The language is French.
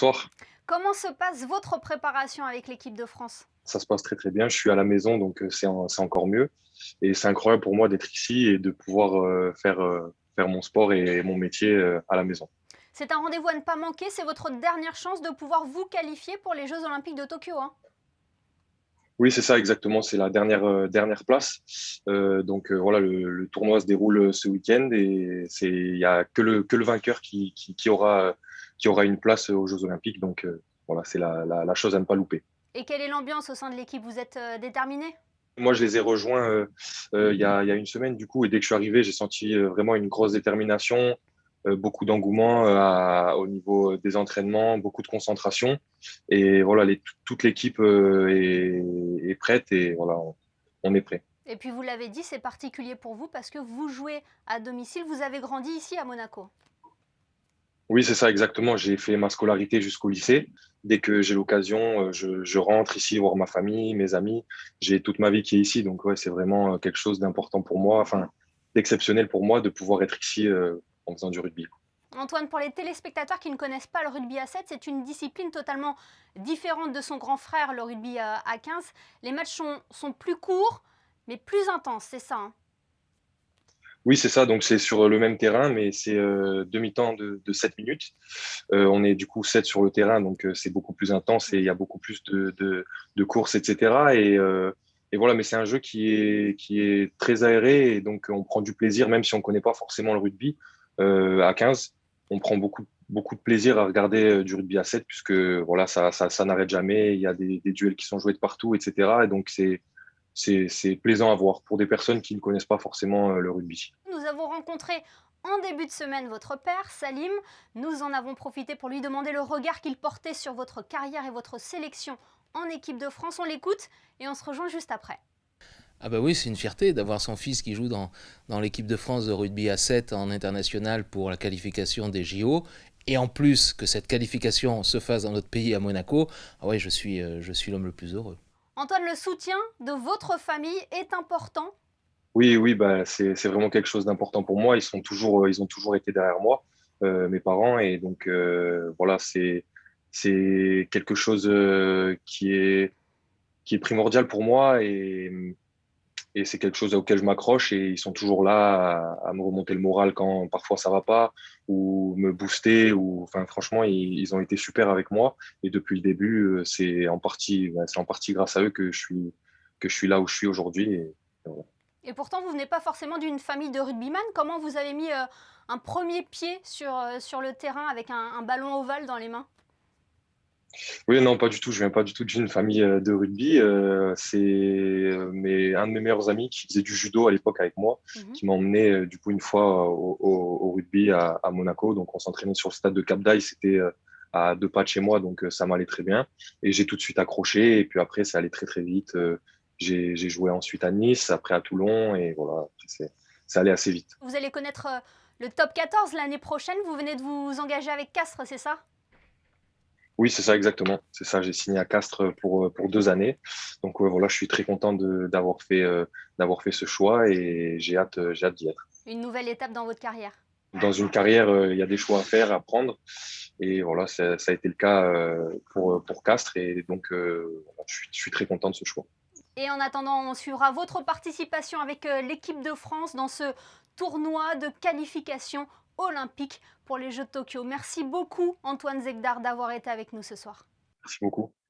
Bonsoir, Comment se passe votre préparation avec l'équipe de France? ça se passe très très bien. Je suis à la maison, donc c'est encore mieux. Et c'est incroyable pour moi d'être ici et de pouvoir faire mon sport et mon métier à la maison. C'est un rendez-vous à ne pas manquer, c'est votre dernière chance de pouvoir vous qualifier pour les Jeux Olympiques de Tokyo, hein. Oui, c'est ça exactement. C'est la dernière place. Voilà, le tournoi se déroule ce week-end et il y a que le vainqueur qui aura une place aux Jeux Olympiques. Voilà, c'est la chose à ne pas louper. Et quelle est l'ambiance au sein de l'équipe? Vous êtes déterminé? Moi, je les ai rejoints il y a une semaine, du coup, et dès que je suis arrivé, j'ai senti vraiment une grosse détermination, beaucoup d'engouement au niveau des entraînements, beaucoup de concentration. Et voilà, toute l'équipe est prête et voilà, on est prêt. Et puis vous l'avez dit, c'est particulier pour vous parce que vous jouez à domicile, vous avez grandi ici à Monaco. Oui, c'est ça, exactement. J'ai fait ma scolarité jusqu'au lycée. Dès que j'ai l'occasion, je rentre ici voir ma famille, mes amis. J'ai toute ma vie qui est ici, donc ouais, c'est vraiment quelque chose d'important pour moi, enfin, d'exceptionnel pour moi de pouvoir être ici en faisant du rugby. Antoine, pour les téléspectateurs qui ne connaissent pas le rugby à 7, c'est une discipline totalement différente de son grand frère, le rugby à 15. Les matchs sont plus courts, mais plus intenses, c'est ça, hein. Oui, c'est ça. Donc, c'est sur le même terrain, mais c'est demi-temps de 7 minutes. On est du coup 7 sur le terrain, donc c'est beaucoup plus intense et il y a beaucoup plus de courses, etc. Et voilà, mais c'est un jeu qui est très aéré et donc on prend du plaisir, même si on ne connaît pas forcément le rugby à 15. On prend beaucoup de plaisir à regarder du rugby à 7 puisque voilà, ça n'arrête jamais. Il y a des duels qui sont joués de partout, etc. Et donc, c'est plaisant à voir pour des personnes qui ne connaissent pas forcément le rugby. Nous avons rencontré en début de semaine votre père, Salim. Nous en avons profité pour lui demander le regard qu'il portait sur votre carrière et votre sélection en équipe de France. On l'écoute et on se rejoint juste après. Ah bah oui, c'est une fierté d'avoir son fils qui joue dans l'équipe de France de rugby à 7 en international pour la qualification des JO. Et en plus que cette qualification se fasse dans notre pays à Monaco, ah ouais, je suis l'homme le plus heureux. Antoine, le soutien de votre famille est important. Oui, oui, bah, c'est vraiment quelque chose d'important pour moi. Ils ont toujours été derrière moi, mes parents, et donc voilà, c'est quelque chose qui est primordial pour moi et c'est quelque chose auquel je m'accroche et ils sont toujours là à me remonter le moral quand parfois ça va pas ou me booster ou enfin franchement ils ont été super avec moi et depuis le début c'est en partie grâce à eux que je suis là où je suis aujourd'hui et voilà. Et pourtant, vous venez pas forcément d'une famille de rugbyman. Comment vous avez mis un premier pied sur le terrain avec un ballon ovale dans les mains? Oui, non, pas du tout. Je viens pas du tout d'une famille de rugby. C'est un de mes meilleurs amis qui faisait du judo à l'époque avec moi, Mhm. qui m'a emmené du coup une fois au rugby à Monaco. Donc on s'entraînait sur le stade de Cap d'Aille. C'était à 2 pas de chez moi, donc ça m'allait très bien. Et j'ai tout de suite accroché. Et puis après, ça allait très très vite. J'ai joué ensuite à Nice, après à Toulon, et voilà, après, ça allait assez vite. Vous allez connaître le top 14 l'année prochaine. Vous venez de vous engager avec Castres, c'est ça? Oui, c'est ça exactement. C'est ça. J'ai signé à Castres pour 2 années. Donc voilà, je suis très content d'avoir fait ce choix et j'ai hâte d'y être. Une nouvelle étape dans votre carrière. Dans une carrière, il y a des choix à faire, à prendre. Et voilà, ça a été le cas pour Castres. Et donc, voilà, je suis très content de ce choix. Et en attendant, on suivra votre participation avec l'équipe de France dans ce tournoi de qualification olympique pour les Jeux de Tokyo. Merci beaucoup Antoine Zegdar d'avoir été avec nous ce soir. Merci beaucoup.